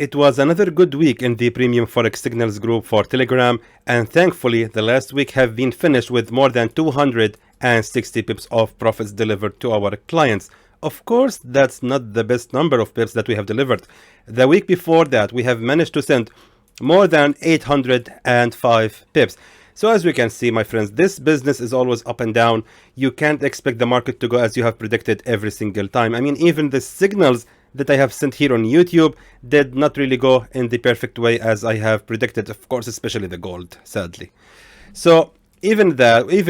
It was another good week in the Premium Forex Signals group for Telegram, and thankfully the last week have been finished with more than 260 pips of profits delivered to our clients. Of course, that's not the best number of pips that we have delivered. The week before that, we have managed to send more than 805 pips. So as we can see, my friends, this business is always up and down. You can't expect the market to go as you have predicted every single time. I mean, even the signals that I have sent here on YouTube did not really go in the perfect way as I have predicted, of course, especially the gold, sadly. So even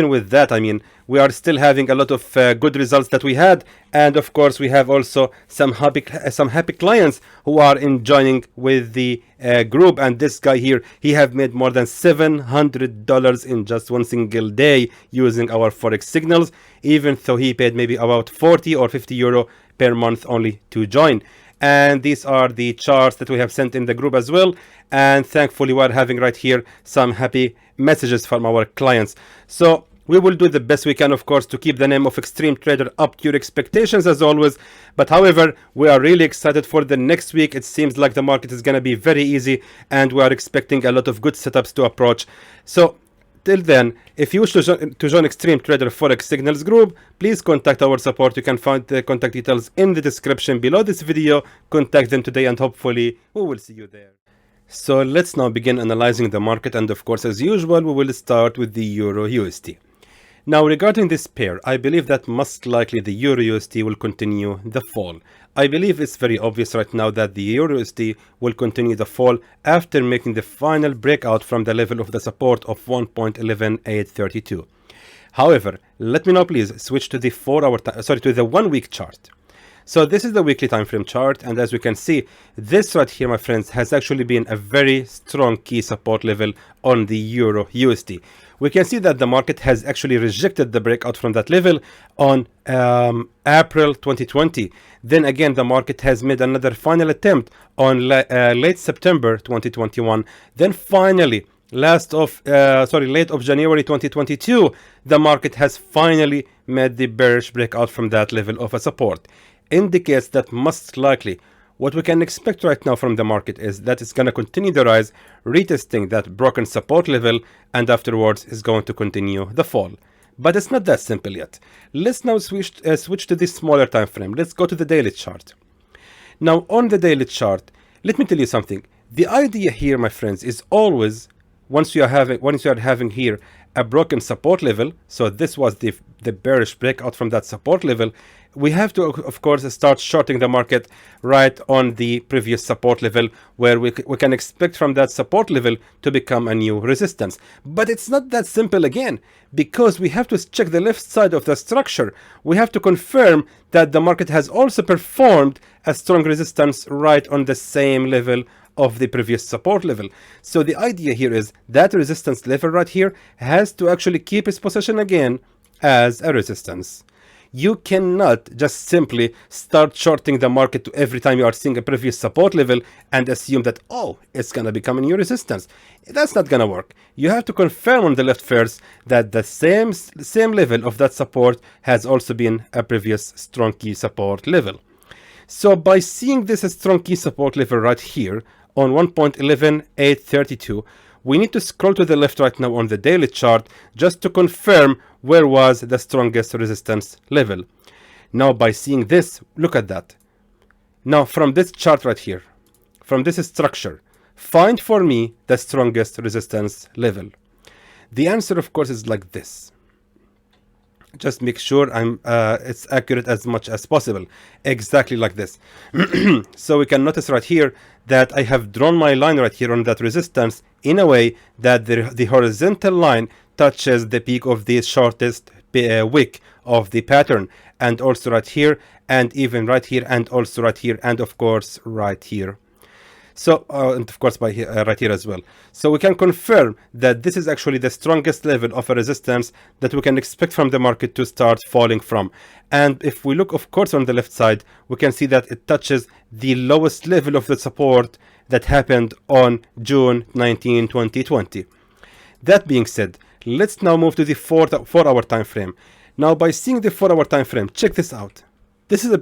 with that, I mean, we are still having a lot of good results that we had, and of course we have also some happy clients who are enjoying with the group. And this guy here, he have made more than $700 in just one single day using our Forex signals, even though he paid maybe about 40 or 50 euro per month only to join. And these are the charts that we have sent in the group as well, and thankfully we are having right here some happy messages from our clients. So we will do the best we can, of course, to keep the name of Xtreme Trader up to your expectations as always. But however, we are really excited for the next week. It seems like the market is going to be very easy, and we are expecting a lot of good setups to approach. So till then, if you wish to join Xtreme Trader Forex Signals group, please contact our support. You can find the contact details in the description below this video. Contact them today and hopefully we will see you there. So let's now begin analyzing the market, and of course, as usual, we will start with the Euro USD. Now, regarding this pair, I believe that most likely the Euro USD will continue the fall. I believe it's very obvious right now that the Euro USD will continue the fall after making the final breakout from the level of the support of 1.11832. However, let me now please switch to the 1 week chart. So this is the weekly time frame chart, and as we can see, this right here, my friends, has actually been a very strong key support level on the Euro USD. We can see that the market has actually rejected the breakout from that level on April 2020. Then again, the market has made another final attempt on late September 2021. Then finally, late of January 2022, the market has finally made the bearish breakout from that level of a support. Indicates that most likely what we can expect right now from the market is that it's going to continue the rise, retesting that broken support level, and afterwards is going to continue the fall. But it's not that simple yet. Let's now switch to this smaller time frame. Let's go to the daily chart. Now on the daily chart, let me tell you something. The idea here, my friends, is always once you are having here a broken support level, so this was the bearish breakout from that support level, we have to, of course, start shorting the market right on the previous support level, where we can expect from that support level to become a new resistance. But it's not that simple again, because we have to check the left side of the structure. We have to confirm that the market has also performed a strong resistance right on the same level of the previous support level. So the idea here is that resistance level right here has to actually keep its position again as a resistance. You cannot just simply start shorting the market to every time you are seeing a previous support level and assume that, oh, it's going to become a new resistance. That's not going to work. You have to confirm on the left first that the same level of that support has also been a previous strong key support level. So by seeing this strong key support level right here on 1.11832, we need to scroll to the left right now on the daily chart just to confirm where was the strongest resistance level. Now by seeing this, look at that. Now from this chart right here, from this structure, find for me the strongest resistance level. The answer, of course, is like this. Just make sure it's accurate as much as possible. Exactly like this. So we can notice right here that I have drawn my line right here on that resistance in a way that the horizontal line touches the peak of the shortest wick of the pattern, and also right here, and even right here, and also right here, and of course right here. So, and of course by here, right here as well. So we can confirm that this is actually the strongest level of a resistance that we can expect from the market to start falling from. And if we look, of course, on the left side, we can see that it touches the lowest level of the support that happened on June 19, 2020. That being said, let's now move to the 4-hour time frame. Now, by seeing the 4-hour time frame, check this out. This is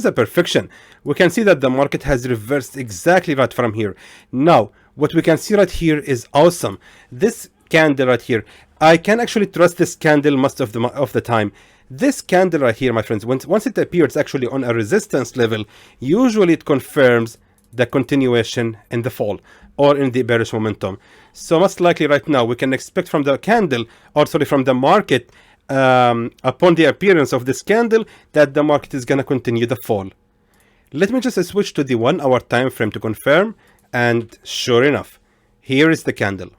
a perfection. We can see that the market has reversed exactly right from here. Now, what we can see right here is awesome. This candle right here, I can actually trust this candle most of the time. This candle right here, my friends, once it appears actually on a resistance level, usually it confirms the continuation in the fall or in the bearish momentum. So most likely right now we can expect from the candle, or sorry, from the market, upon the appearance of this candle, that the market is going to continue the fall. Let me just switch to the 1 hour time frame to confirm, and sure enough, here is the candle.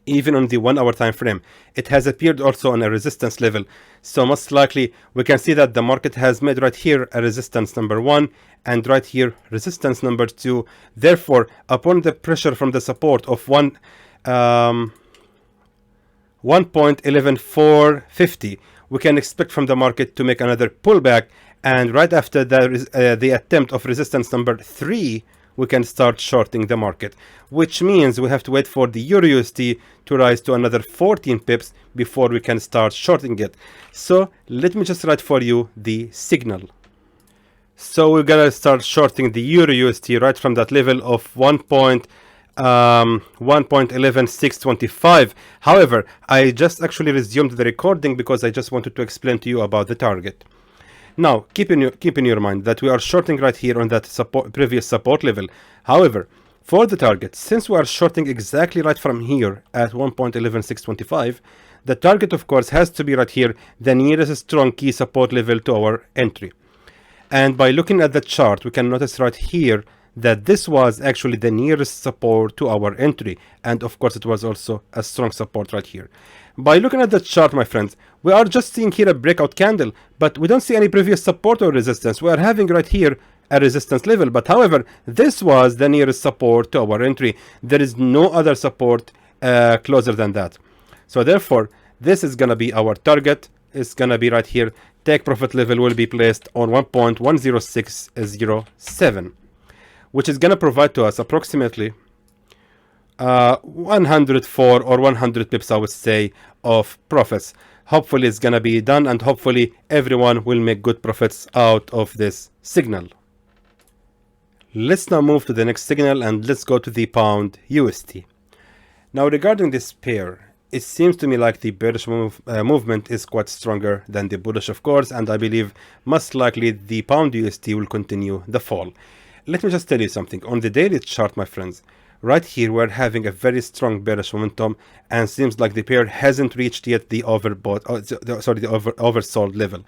Even on the 1 hour time frame, it has appeared also on a resistance level. So most likely we can see that the market has made right here a resistance number 1, and right here resistance number 2. Therefore, upon the pressure from the support of 1.11450, we can expect from the market to make another pullback, and right after the attempt of resistance number 3, we can start shorting the market, which means we have to wait for the Euro USD to rise to another 14 pips before we can start shorting it. So let me just write for you the signal. So we're gonna start shorting the Euro USD right from that level of 1.11625. However, I just actually resumed the recording because I just wanted to explain to you about the target. Now, keep in your mind that we are shorting right here on that previous support level. However, for the target, since we are shorting exactly right from here at 1.11625, the target, of course, has to be right here, the nearest strong key support level to our entry. And by looking at the chart, we can notice right here that this was actually the nearest support to our entry, and of course it was also a strong support right here. By looking at the chart, my friends, we are just seeing here a breakout candle, but we don't see any previous support or resistance. We are having right here a resistance level, but however, this was the nearest support to our entry. There is no other support closer than that. So therefore, this is gonna be our target. It's gonna be right here. Take profit level will be placed on 1.10607, which is gonna provide to us approximately 104 or 100 pips, I would say, of profits. Hopefully it's gonna be done, and hopefully everyone will make good profits out of this signal. Let's now move to the next signal, and let's go to the pound USD. Now, regarding this pair, it seems to me like the bearish movement is quite stronger than the bullish, of course, and I believe most likely the pound USD will continue the fall. Let me just tell you something. On the daily chart, my friends, right here we're having a very strong bearish momentum, and seems like the pair hasn't reached yet the oversold level.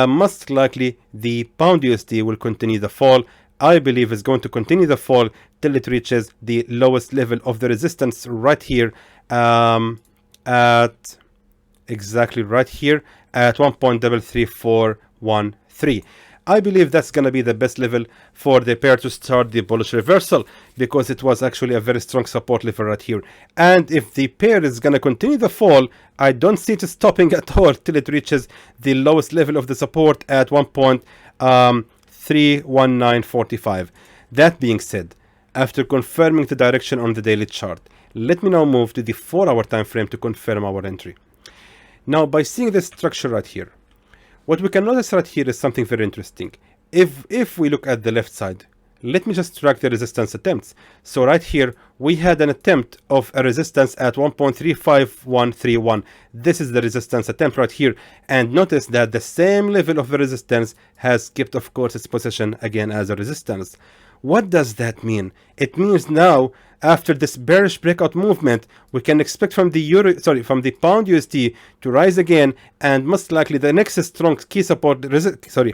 Most likely the pound USD will continue the fall. I believe it's going to continue the fall till it reaches the lowest level of the resistance right here, at exactly right here at 1.33413. I believe that's going to be the best level for the pair to start the bullish reversal, because it was actually a very strong support level right here. And if the pair is going to continue the fall, I don't see it stopping at all till it reaches the lowest level of the support at 1.31945. That being said, after confirming the direction on the daily chart, let me now move to the 4 hour time frame to confirm our entry. Now, by seeing this structure right here, what we can notice right here is something very interesting. If we look at the left side, let me just track the resistance attempts. So right here, we had an attempt of a resistance at 1.35131. This is the resistance attempt right here. And notice that the same level of the resistance has kept, of course, its position again as a resistance. What does that mean? It means now, after this bearish breakout movement, we can expect from the pound USD to rise again, and most likely the next strong key support, the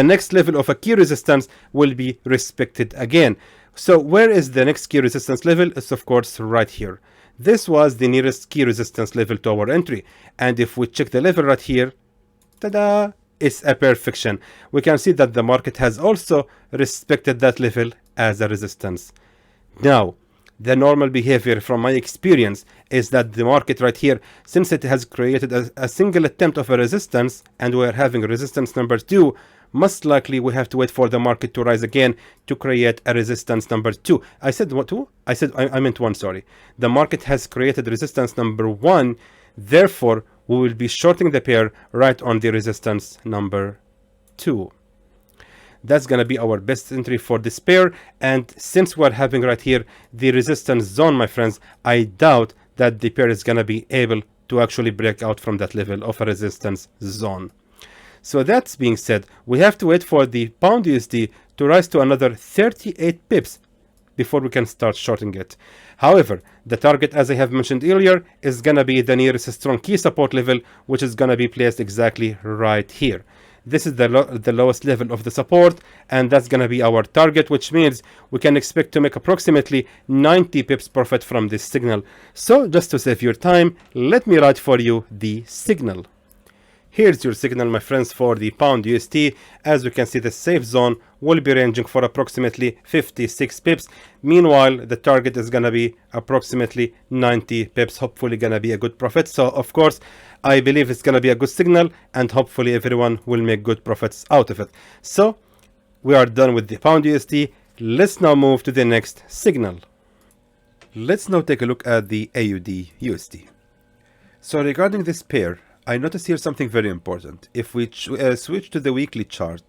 next level of a key resistance will be respected again. So where is the next key resistance level? It's of course right here. This was the nearest key resistance level to our entry, and if we check the level right here, ta-da! It's a perfection. We can see that the market has also respected that level as a resistance. Now, the normal behavior from my experience is that the market right here, since it has created a single attempt of a resistance, and we're having resistance number 2, most likely we have to wait for the market to rise again to create a resistance number 2. I said what 2? I meant 1, sorry. The market has created resistance number 1, therefore we will be shorting the pair right on the resistance number 22. That's gonna be our best entry for this pair, and since we're having right here the resistance zone, my friends, I doubt that the pair is gonna be able to actually break out from that level of a resistance zone. So that's being said, we have to wait for the pound USD to rise to another 38 pips before we can start shorting it. However, the target, as I have mentioned earlier, is gonna be the nearest strong key support level, which is gonna be placed exactly right here. This is the lowest level of the support, and that's gonna be our target, which means we can expect to make approximately 90 pips profit from this signal. So just to save your time, let me write for you the signal. Here's your signal, my friends, for the pound USD. As you can see, the safe zone will be ranging for approximately 56 pips. Meanwhile, the target is gonna be approximately 90 pips. Hopefully gonna be a good profit. So of course, I believe it's gonna be a good signal, and hopefully everyone will make good profits out of it. So we are done with the pound USD. Let's now move to the next signal. Let's now take a look at the AUD USD. So regarding this pair, I notice here something very important. If we switch to the weekly chart,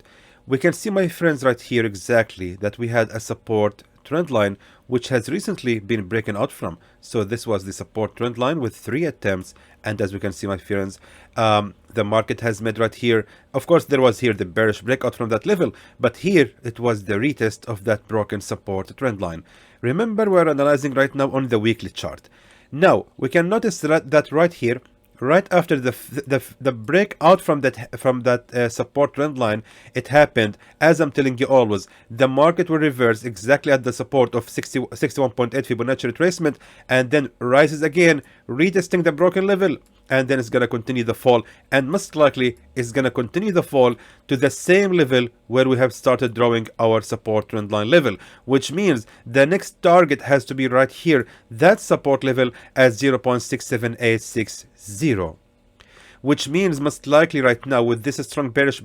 we can see, my friends, right here exactly that we had a support trend line which has recently been breaking out from. So this was the support trend line with 3 attempts, and as we can see, my friends, the market has made right here. Of course, there was here the bearish breakout from that level, but here it was the retest of that broken support trend line. Remember, we're analyzing right now on the weekly chart. Now we can notice that right here, right after the breakout from that support trend line, it happened, as I'm telling you always, the market will reverse exactly at the support of 61.8 Fibonacci retracement, and then rises again, retesting the broken level, and then it's going to continue the fall, and most likely it's going to continue the fall to the same level where we have started drawing our support trend line level, which means the next target has to be right here, that support level at 0.67860, which means most likely right now with this strong bearish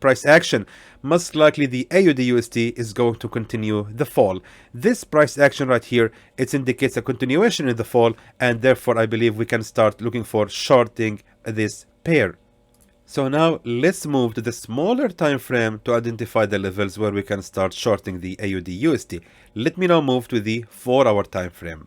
price action, most likely the AUD USD is going to continue the fall. This price action right here, it indicates a continuation in the fall, and therefore I believe we can start looking for shorting this pair. So now let's move to the smaller time frame to identify the levels where we can start shorting the AUD USD. Let me now move to the 4-hour time frame.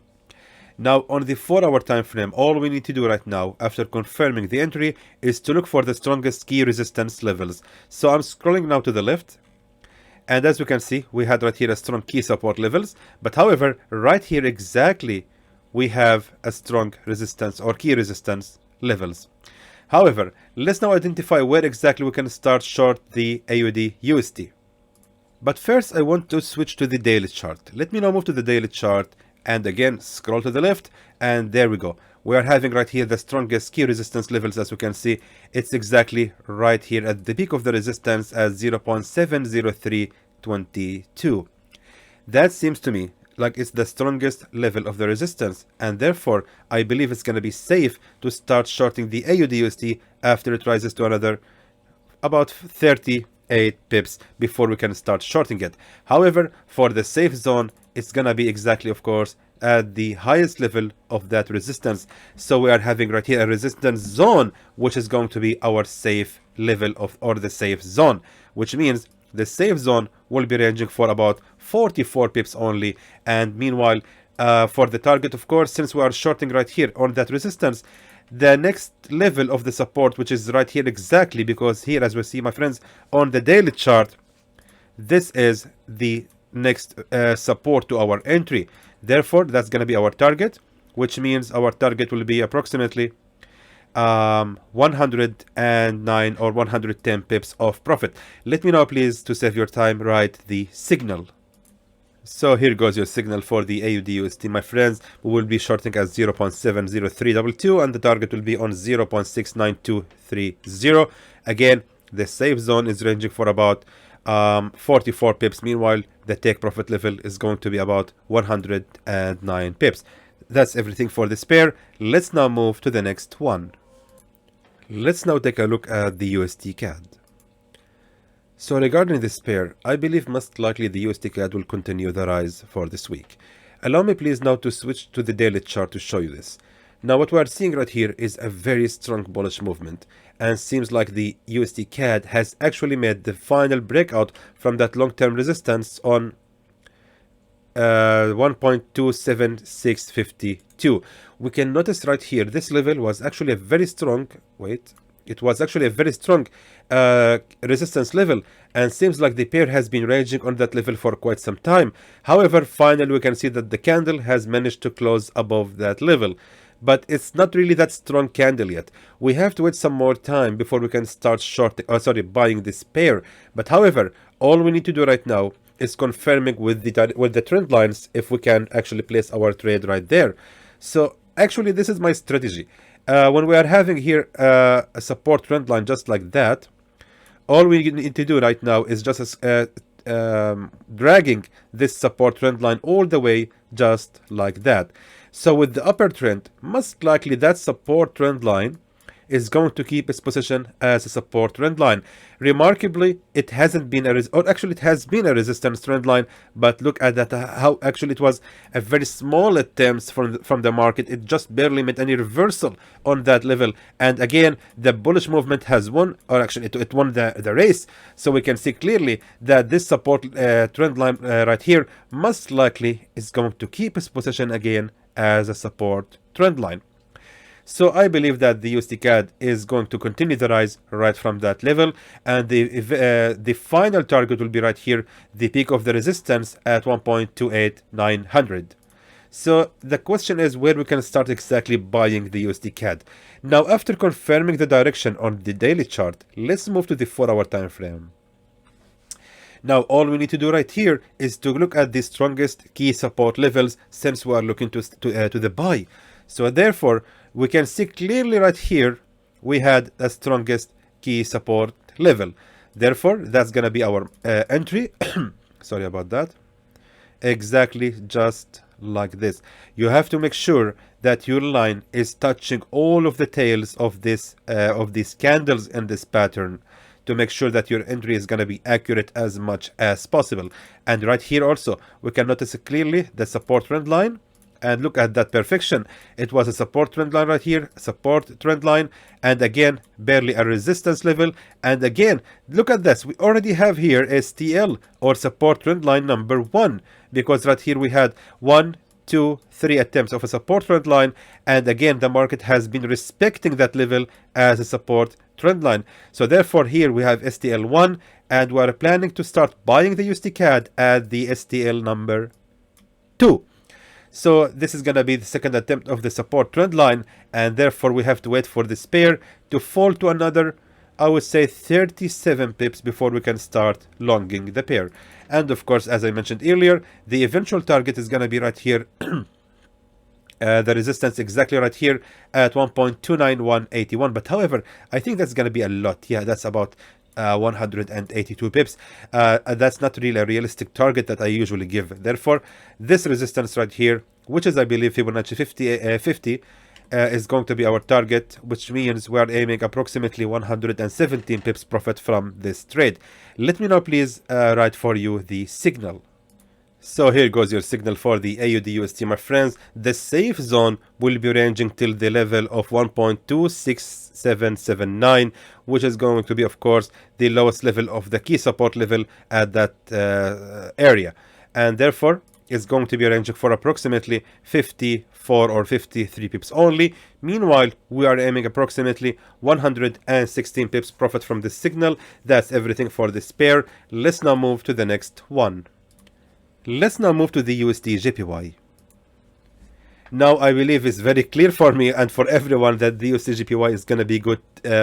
Now on the 4-hour time frame, all we need to do right now after confirming the entry is to look for the strongest key resistance levels. So I'm scrolling now to the left, and as you can see, we had right here a strong key support levels, but however right here exactly we have a strong resistance or key resistance levels. However, let's now identify where exactly we can start short the AUD USD. But first I want to switch to the daily chart. Let me now move to the daily chart, and again scroll to the left, and there we go. We are having right here the strongest key resistance levels. As you can see, it's exactly right here at the peak of the resistance at 0.70322. That seems to me like it's the strongest level of the resistance, and therefore I believe it's going to be safe to start shorting the AUD USD after it rises to another about 38 pips before we can start shorting it. However, for the safe zone, it's gonna be exactly, of course, at the highest level of that resistance. So we are having right here a resistance zone, which is going to be our safe level of, or the safe zone, which means the safe zone will be ranging for about 44 pips only. And meanwhile, for the target, of course, since we are shorting right here on that resistance, the next level of the support, which is right here exactly, because here, as we see, my friends, on the daily chart, this is the next support to our entry. Therefore, that's going to be our target, which means our target will be approximately 109 or 110 pips of profit. Let me now, please, to save your time, write the signal. So here goes your signal for the AUD USD, my friends. We will be shorting at 0.70322, and the target will be on 0.69230. Again, the safe zone is ranging for about 44 pips. Meanwhile, the take profit level is going to be about 109 pips. That's everything for this pair. Let's now move to the next one. Let's now take a look at the USD CAD. So regarding this pair, I believe most likely the USD CAD will continue the rise for this week. Allow me please now to switch to the daily chart to show you this. Now what we are seeing right here is a very strong bullish movement, and seems like the USD CAD has actually made the final breakout from that long-term resistance on 1.27652. We can notice right here this level was actually a very strong, it was actually a very strong resistance level, and seems like the pair has been ranging on that level for quite some time. However, finally we can see that the candle has managed to close above that level, but it's not really that strong candle yet. We have to wait some more time before we can start buying this pair. But however, all we need to do right now is confirming with the trend lines if we can actually place our trade right there. So actually this is my strategy. When we are having here a support trend line just like that, all we need to do right now is just dragging this support trend line all the way just like that. So with the upper trend, most likely that support trend line is going to keep its position as a support trend line. Remarkably, it hasn't been it has been a resistance trend line, but look at that, how actually it was a very small attempt from the market. It just barely made any reversal on that level, and again the bullish movement has won, or actually it won the race. So we can see clearly that this support trend line right here most likely is going to keep its position again as a support trend line. So I believe that the USD CAD is going to continue the rise right from that level, and the final target will be right here, the peak of the resistance at 1.28900. So the question is where we can start exactly buying the USD CAD. Now, after confirming the direction on the daily chart, let's move to the 4-hour time frame. Now all we need to do right here is to look at the strongest key support levels, since we are looking to the buy. So therefore we can see clearly right here we had the strongest key support level. Therefore that's gonna be our entry. Sorry about that. Exactly just like this. You have to make sure that your line is touching all of the tails of this of these candles in this pattern, to make sure that your entry is going to be accurate as much as possible. And right here also we can notice clearly the support trend line, and look at that perfection. It was a support trend line right here, support trend line, and again barely a resistance level. And again look at this, we already have here STL, or support trend line number 1, because right here we had 1, 2, 3 attempts of a support trend line, and again the market has been respecting that level as a support trend line. So therefore here we have STL1, and we are planning to start buying the USD CAD at the STL number 2. So this is going to be the second attempt of the support trend line, and therefore we have to wait for this pair to fall to another, I would say, 37 pips before we can start longing the pair. And of course, as I mentioned earlier, the eventual target is going to be right here. The resistance exactly right here at 1.29181. But however, I think that's going to be a lot. Yeah, that's about 182 pips. That's not really a realistic target that I usually give. Therefore, this resistance right here, which is I believe Fibonacci 50, is going to be our target, which means we are aiming approximately 117 pips profit from this trade. Let me now please write for you the signal. So here goes your signal for the AUD USD, my friends. The safe zone will be ranging till the level of 1.26779, which is going to be, of course, the lowest level of the key support level at that area. And therefore, it's going to be ranging for approximately 54 or 53 pips only. Meanwhile, we are aiming approximately 116 pips profit from this signal. That's everything for this pair. Let's now move to the next one. Let's now move to the USD JPY. Now I believe it's very clear for me and for everyone that the USD JPY is going to be good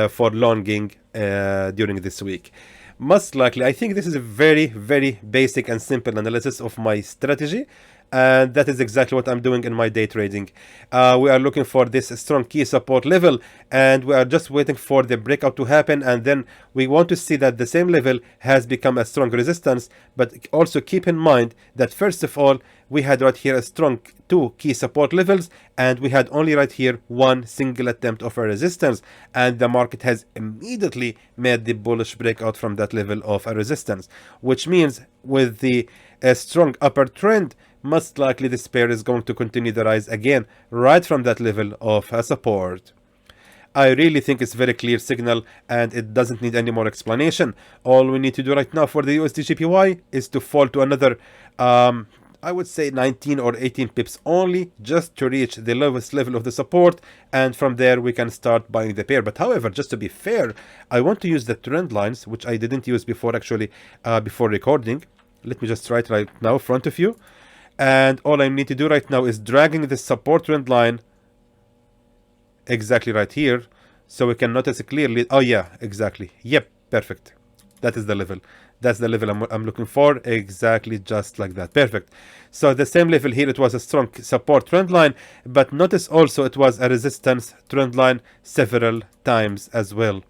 for longing during this week. Most likely, I think this is a very, very basic and simple analysis of my strategy, and that is exactly what I'm doing in my day trading. We are looking for this strong key support level, and we are just waiting for the breakout to happen, and then we want to see that the same level has become a strong resistance. But also keep in mind that first of all, we had right here a strong 2 key support levels, and we had only right here 1 single attempt of a resistance, and the market has immediately made the bullish breakout from that level of a resistance, which means with the strong upper trend, most likely this pair is going to continue the rise again right from that level of support. I really think it's very clear signal and it doesn't need any more explanation. All we need to do right now for the USD JPY is to fall to another I would say 19 or 18 pips only, just to reach the lowest level of the support, and from there we can start buying the pair. But however, just to be fair, I want to use the trend lines, which I didn't use before actually, before recording. Let me just write right now in front of you, and all I need to do right now is dragging the support trend line exactly right here, so we can notice it clearly. Oh yeah, exactly. Yep, perfect. That is the level. That's the level I'm looking for, exactly just like that. Perfect. So the same level here, it was a strong support trend line, but notice also it was a resistance trend line several times as well.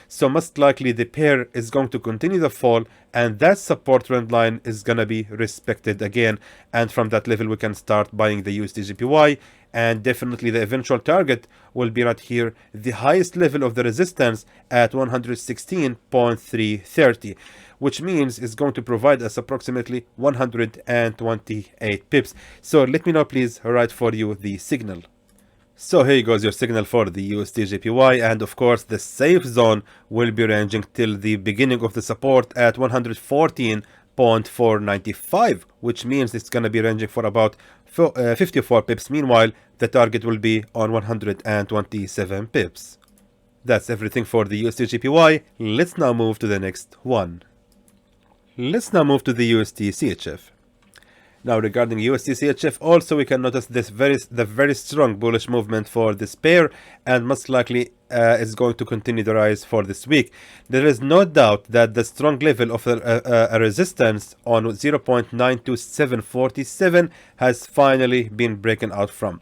So most likely the pair is going to continue the fall, and that support trend line is going to be respected again, and from that level we can start buying the USD JPY, and definitely the eventual target will be right here, the highest level of the resistance at 116.330, which means it's going to provide us approximately 128 pips. So let me now please write for you the signal. So here goes your signal for the USD JPY, and of course the safe zone will be ranging till the beginning of the support at 114.495, which means it's going to be ranging for about 54 pips. Meanwhile, the target will be on 127 pips. That's everything for the USD JPY. Let's now move to the next one. Let's now move to the USD CHF. Now regarding USD CHF, also we can notice the very strong bullish movement for this pair, and most likely is going to continue the rise for this week. There is no doubt that the strong level of a resistance on 0.92747 has finally been broken out from,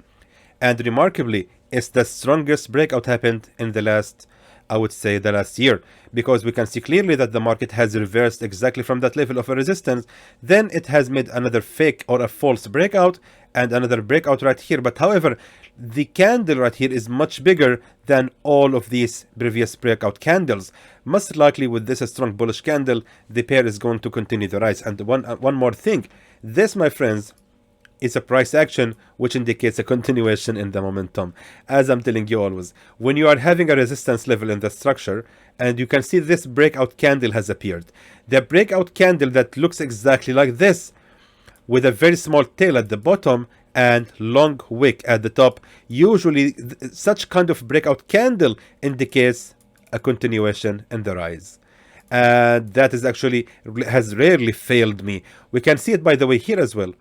and remarkably, it's the strongest breakout happened in the last, I would say, the last year, because we can see clearly that the market has reversed exactly from that level of a resistance. Then it has made another fake or a false breakout and another breakout right here. But however, the candle right here is much bigger than all of these previous breakout candles. Most likely with this strong bullish candle, the pair is going to continue the rise. And one more thing, this, my friends, is a price action which indicates a continuation in the momentum. As I'm telling you always, when you are having a resistance level in the structure, and you can see this breakout candle has appeared, the breakout candle that looks exactly like this, with a very small tail at the bottom and long wick at the top, usually such kind of breakout candle indicates a continuation in the rise. And that is actually has rarely failed me. We can see it, by the way, here as well.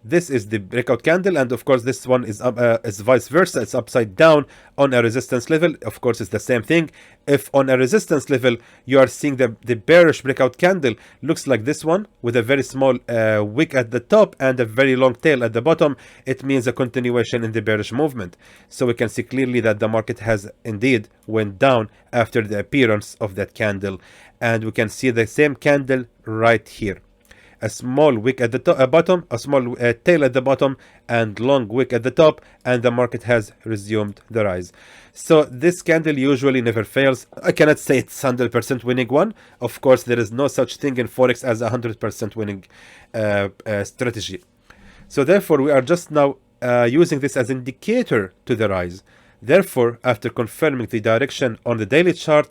This is the breakout candle, and of course this one is vice versa. It's upside down on a resistance level. Of course it's the same thing. If on a resistance level you are seeing the bearish breakout candle looks like this one with a very small wick at the top and a very long tail at the bottom, it means a continuation in the bearish movement. So we can see clearly that the market has indeed went down after the appearance of that candle, and we can see the same candle right here. A small wick at the bottom, a small tail at the bottom, and long wick at the top, and the market has resumed the rise. So this candle usually never fails. I cannot say it's 100% winning one. Of course, there is no such thing in Forex as a 100% winning strategy. So therefore, we are just now using this as indicator to the rise. Therefore, after confirming the direction on the daily chart,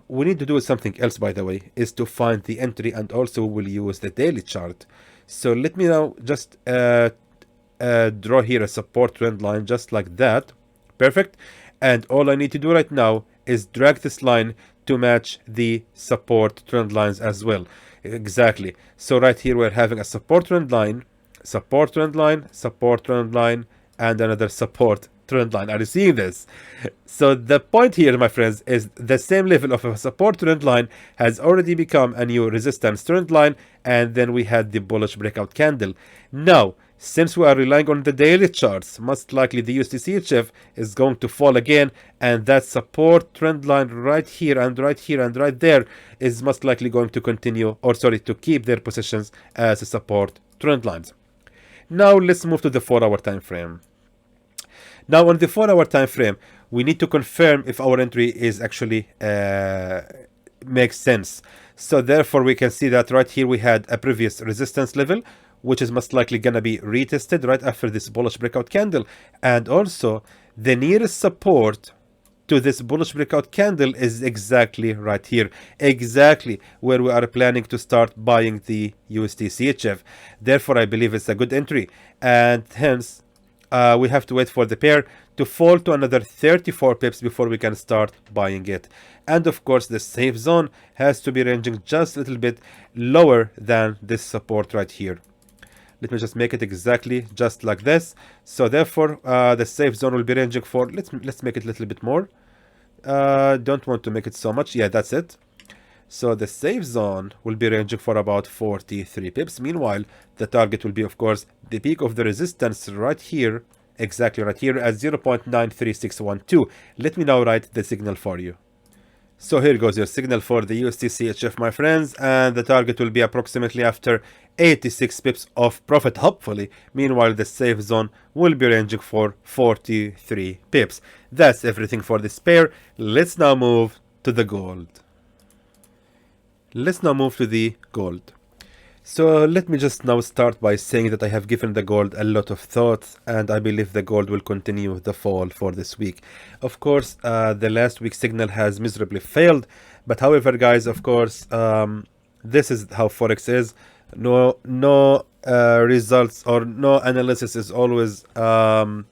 we need to do something else, by the way, is to find the entry, and also we'll use the daily chart. So let me now just draw here a support trend line just like that. Perfect. And all I need to do right now is drag this line to match the support trend lines as well. Exactly. So right here we're having a support trend line, support trend line, support trend line, and another support trend line. Are you seeing this? So the point here, my friends, is the same level of a support trend line has already become a new resistance trend line, and then we had the bullish breakout candle. Now, since we are relying on the daily charts, most likely the USD CHF is going to fall again, and that support trend line right here and right here and right there is most likely going to continue, or sorry, to keep their positions as a support trend lines. Now let's move to the 4-hour time frame. Now on the 4-hour time frame, we need to confirm if our entry is actually makes sense. So therefore we can see that right here we had a previous resistance level which is most likely gonna be retested right after this bullish breakout candle. And also the nearest support to this bullish breakout candle is exactly right here, exactly where we are planning to start buying the USD CHF. Therefore, I believe it's a good entry, and hence we have to wait for the pair to fall to another 34 pips before we can start buying it. And of course, the safe zone has to be ranging just a little bit lower than this support right here. Let me just make it exactly just like this. So therefore, the safe zone will be ranging for, let's make it a little bit more. Don't want to make it so much. Yeah, that's it. So the safe zone will be ranging for about 43 pips. Meanwhile, the target will be, of course, the peak of the resistance right here, exactly right here at 0.93612. Let me now write the signal for you. So here goes your signal for the USD CHF, my friends, and the target will be approximately after 86 pips of profit, hopefully. Meanwhile, the safe zone will be ranging for 43 pips. That's everything for this pair. Let's now move to the gold. Let's now move to the gold. So let me just now start by saying that I have given the gold a lot of thought, and I believe the gold will continue the fall for this week. Of course, the last week's signal has miserably failed, but however, guys, of course, this is how Forex is. No results or no analysis is always gonna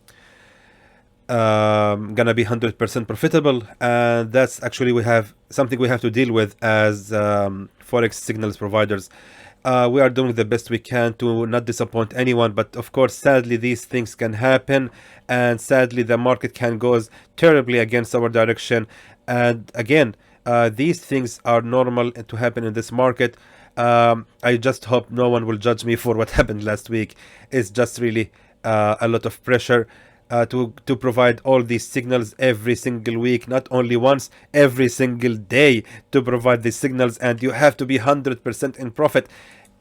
be 100% profitable, and that's actually something we have to deal with as Forex signals providers. We are doing the best we can to not disappoint anyone, but of course, sadly, these things can happen, and sadly, the market can go terribly against our direction. And again, these things are normal to happen in this market. I just hope no one will judge me for what happened last week. It's just really a lot of pressure to provide all these signals every single week, not only once, every single day to provide these signals, and you have to be 100% in profit.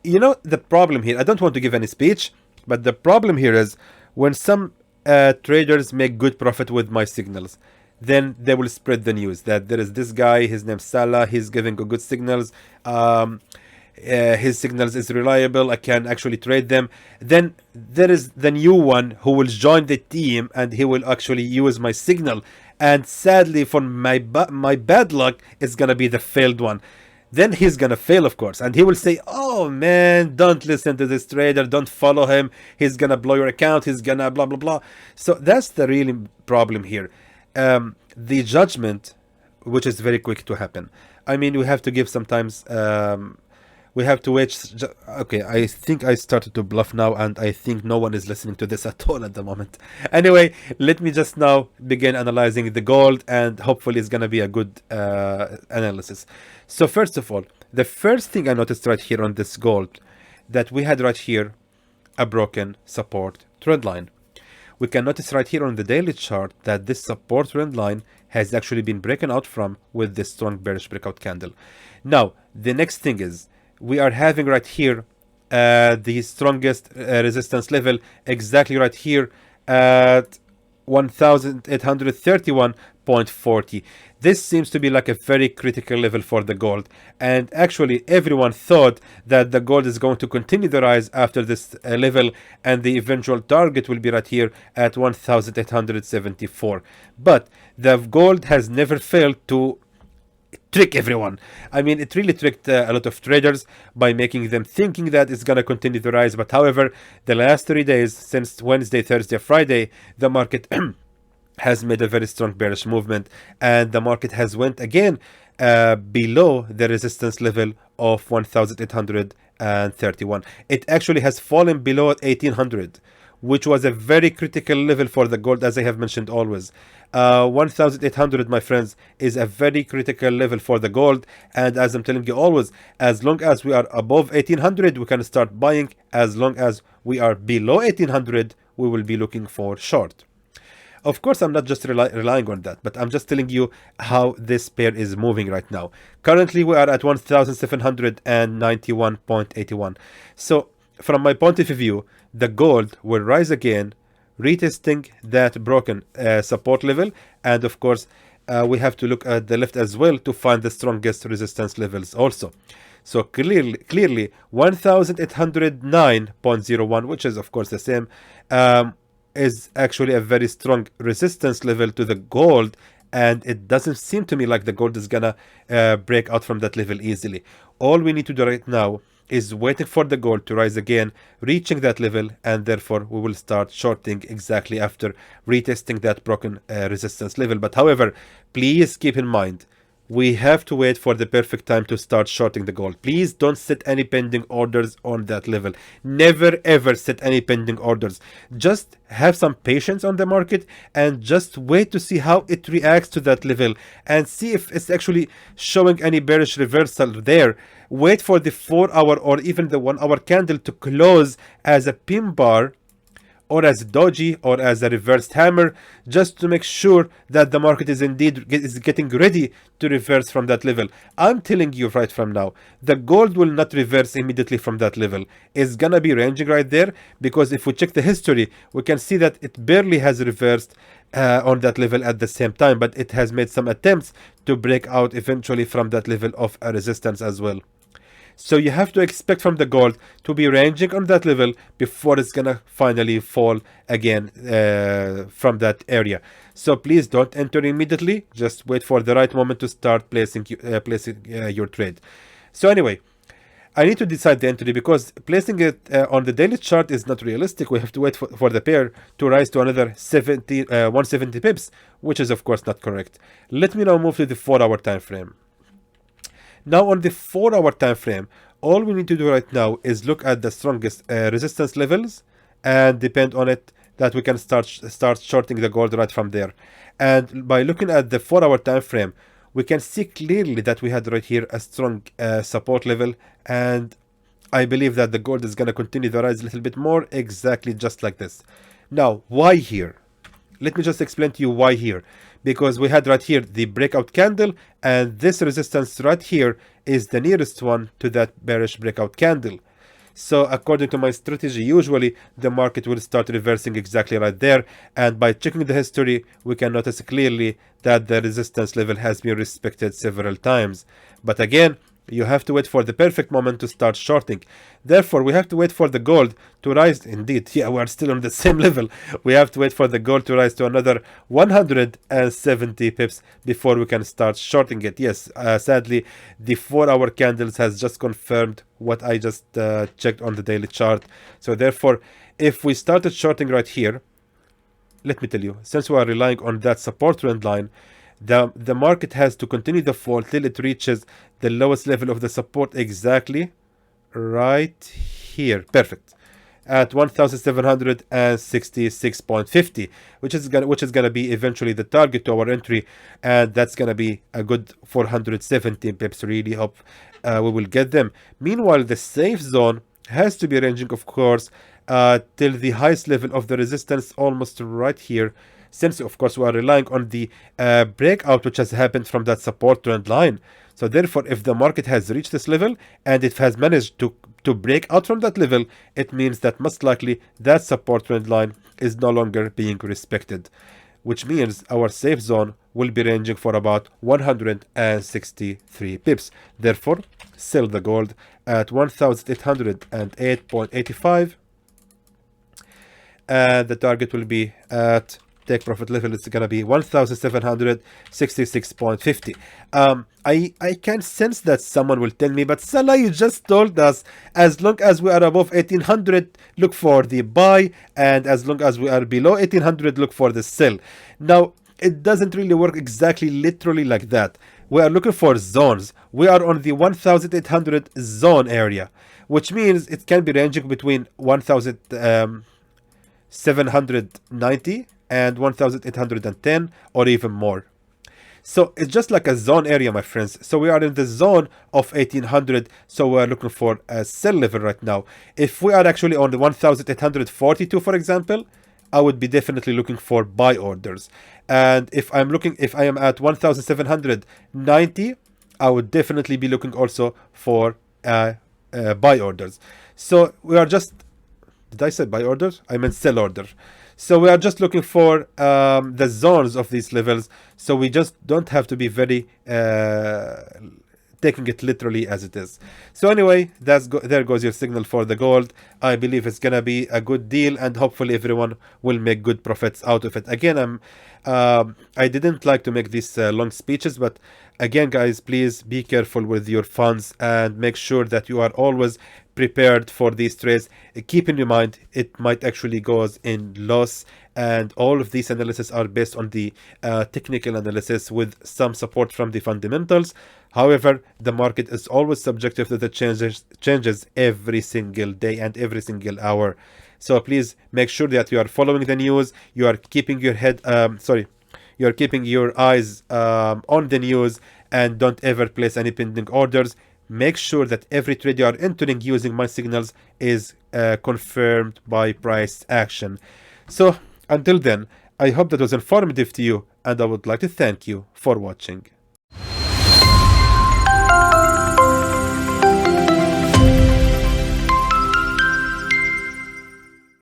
You know, the problem here, I don't want to give any speech, but the problem here is when some traders make good profit with my signals, then they will spread the news that there is this guy, his name's Salah, he's giving good signals, his signals is reliable, I can actually trade them. Then there is the new one who will join the team and he will actually use my signal, and sadly for my bad luck, it's gonna be the failed one. Then he's gonna fail, of course, and he will say, oh man, don't listen to this trader, don't follow him, he's gonna blow your account, he's gonna blah blah blah. So that's the real problem here. The judgment, which is very quick to happen. I mean, we have to give sometimes we have to wait. Okay, I think I started to bluff now, and I think no one is listening to this at all at the moment. Anyway, let me just now begin analyzing the gold, and hopefully it's gonna be a good analysis. So first of all, the first thing I noticed right here on this gold, that we had right here a broken support trend line. We can notice right here on the daily chart that this support trend line has actually been broken out from with this strong bearish breakout candle. Now, the next thing is we are having right here the strongest resistance level exactly right here at 1831.40. This seems to be like a very critical level for the gold, and actually everyone thought that the gold is going to continue the rise after this level, and the eventual target will be right here at 1874. But the gold has never failed to trick everyone. I mean, it really tricked a lot of traders by making them thinking that it's gonna continue to rise. But however, the last 3 days, since Wednesday, Thursday, Friday, the market has made a very strong bearish movement, and the market has went again below the resistance level of 1831. It actually has fallen below 1800, which was a very critical level for the gold, as I have mentioned always. 1800, my friends, is a very critical level for the gold, and as I'm telling you always, as long as we are above 1800, we can start buying. As long as we are below 1800, we will be looking for short. Of course, I'm not just relying on that, but I'm just telling you how this pair is moving right now. Currently, we are at 1791.81. So from my point of view, the gold will rise again, retesting that broken support level, and of course we have to look at the left as well to find the strongest resistance levels also. So clearly 1809.01, which is of course the same, is actually a very strong resistance level to the gold, and it doesn't seem to me like the gold is gonna break out from that level easily. All we need to do right now is waiting for the gold to rise again, reaching that level, and therefore we will start shorting exactly after retesting that broken resistance level. But however, please keep in mind, we have to wait for the perfect time to start shorting the gold. Please don't set any pending orders on that level. Never ever set any pending orders. Just have some patience on the market and just wait to see how it reacts to that level and see if it's actually showing any bearish reversal there. Wait for the 4-hour or even the 1-hour candle to close as a pin bar or as a doji or as a reversed hammer, just to make sure that the market is indeed getting ready to reverse from that level. I'm telling you right from now, the gold will not reverse immediately from that level. It's gonna be ranging right there, because if we check the history, we can see that it barely has reversed on that level at the same time, but it has made some attempts to break out eventually from that level of a resistance as well. So you have to expect from the gold to be ranging on that level before it's gonna finally fall again from that area. So please don't enter immediately. Just wait for the right moment to start placing your trade. So anyway, I need to decide the entry, because placing it on the daily chart is not realistic. We have to wait for the pair to rise to another 170 pips, which is of course not correct. Let me now move to the 4-hour time frame. Now on the 4-hour time frame, all we need to do right now is look at the strongest resistance levels and depend on it, that we can start shorting the gold right from there. And by looking at the 4-hour time frame, we can see clearly that we had right here a strong support level, and I believe that the gold is going to continue to rise a little bit more, exactly just like this. Now, why here? Let me just explain to you why here. Because we had right here the breakout candle, and this resistance right here is the nearest one to that bearish breakout candle. So according to my strategy, usually the market will start reversing exactly right there, and by checking the history, we can notice clearly that the resistance level has been respected several times. But again, you have to wait for the perfect moment to start shorting. Therefore, we have to wait for the gold to rise. Indeed, yeah, we are still on the same level. We have to wait for the gold to rise to another 170 pips before we can start shorting it. Yes, sadly, the 4-hour candles has just confirmed what I just checked on the daily chart. So therefore, if we started shorting right here, let me tell you, since we are relying on that support trend line, the market has to continue the fall till it reaches the lowest level of the support, exactly right here. Perfect. At 1766.50, which is gonna be eventually the target to our entry, and that's gonna be a good 417 pips. Really hope we will get them. Meanwhile, the safe zone has to be ranging, of course, till the highest level of the resistance, almost right here, since of course we are relying on the breakout which has happened from that support trend line. So therefore, if the market has reached this level and it has managed to break out from that level, it means that most likely that support trend line is no longer being respected, which means our safe zone will be ranging for about 163 pips. Therefore, sell the gold at 1808.85, and the target will be at take profit level. It's gonna be 1766.50. I can sense that someone will tell me, but Salah, you just told us as long as we are above 1800, look for the buy, and as long as we are below 1800, look for the sell. Now, it doesn't really work exactly literally like that. We are looking for zones. We are on the 1800 zone area, which means it can be ranging between 1790 and 1810 or even more. So it's just like a zone area, my friends. So we are in the zone of 1800, so we are looking for a sell level right now. If we are actually on the 1842, for example, I would be definitely looking for buy orders. And if I am at 1790, I would definitely be looking also for buy orders. So we are just, did I say buy order? I meant sell order. So we are just looking for the zones of these levels. So we just don't have to be very taking it literally as it is. So anyway, there goes your signal for the gold. I believe it's gonna be a good deal, and hopefully everyone will make good profits out of it. Again, I didn't like to make these long speeches, but again, guys, please be careful with your funds and make sure that you are always prepared for these trades. Keep in mind it might actually goes in loss, and all of these analysis are based on the technical analysis with some support from the fundamentals. However, the market is always subjective to the changes every single day and every single hour. So please make sure that you are following the news, you are keeping your you're keeping your eyes on the news, and don't ever place any pending orders. Make sure that every trade you are entering using my signals is confirmed by price action. So until then, I hope that was informative to you, and I would like to thank you for watching.